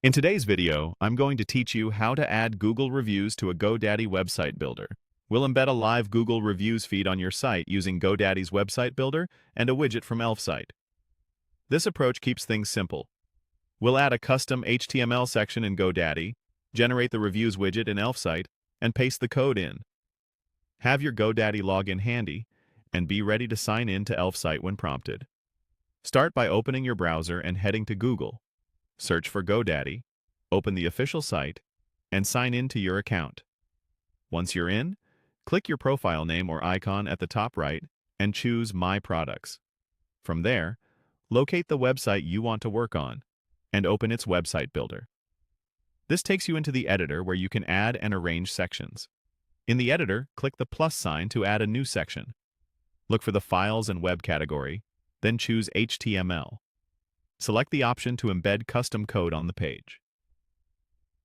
In today's video, I'm going to teach you how to add Google reviews to a GoDaddy website builder. We'll embed a live Google reviews feed on your site using GoDaddy's website builder and a widget from Elfsight. This approach keeps things simple. We'll add a custom HTML section in GoDaddy, generate the reviews widget in Elfsight, and paste the code in. Have your GoDaddy login handy, and be ready to sign in to Elfsight when prompted. Start by opening your browser and heading to Google. Search for GoDaddy, open the official site, and sign in to your account. Once you're in, click your profile name or icon at the top right and choose My Products. From there, locate the website you want to work on and open its website builder. This takes you into the editor where you can add and arrange sections. In the editor, click the plus sign to add a new section. Look for the Files and Web category, then choose HTML. Select the option to embed custom code on the page.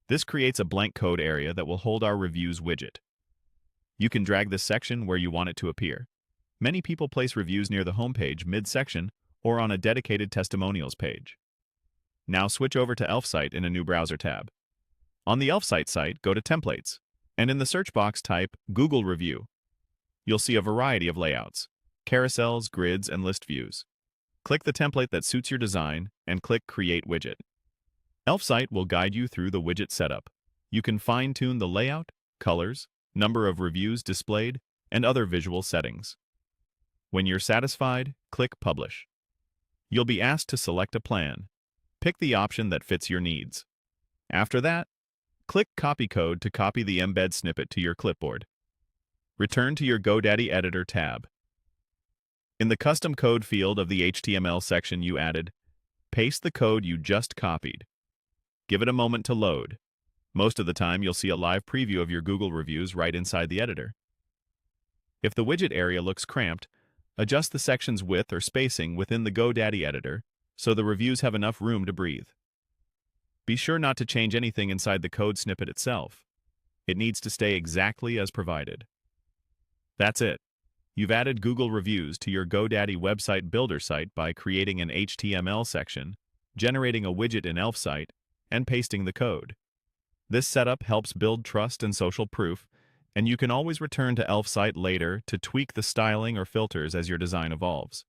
This creates a blank code area that will hold our reviews widget. You can drag this section where you want it to appear. Many people place reviews near the homepage mid-section or on a dedicated testimonials page. Now switch over to Elfsight in a new browser tab. On the Elfsight site, go to Templates, and in the search box type Google Review. You'll see a variety of layouts: carousels, grids, and list views. Click the template that suits your design and click Create Widget. Elfsight will guide you through the widget setup. You can fine-tune the layout, colors, number of reviews displayed, and other visual settings. When you're satisfied, click Publish. You'll be asked to select a plan. Pick the option that fits your needs. After that, click Copy Code to copy the embed snippet to your clipboard. Return to your GoDaddy Editor tab. In the custom code field of the HTML section you added, paste the code you just copied. Give it a moment to load. Most of the time, you'll see a live preview of your Google reviews right inside the editor. If the widget area looks cramped, adjust the section's width or spacing within the GoDaddy editor so the reviews have enough room to breathe. Be sure not to change anything inside the code snippet itself. It needs to stay exactly as provided. That's it. You've added Google reviews to your GoDaddy website builder site by creating an HTML section, generating a widget in Elfsight, and pasting the code. This setup helps build trust and social proof, and you can always return to Elfsight later to tweak the styling or filters as your design evolves.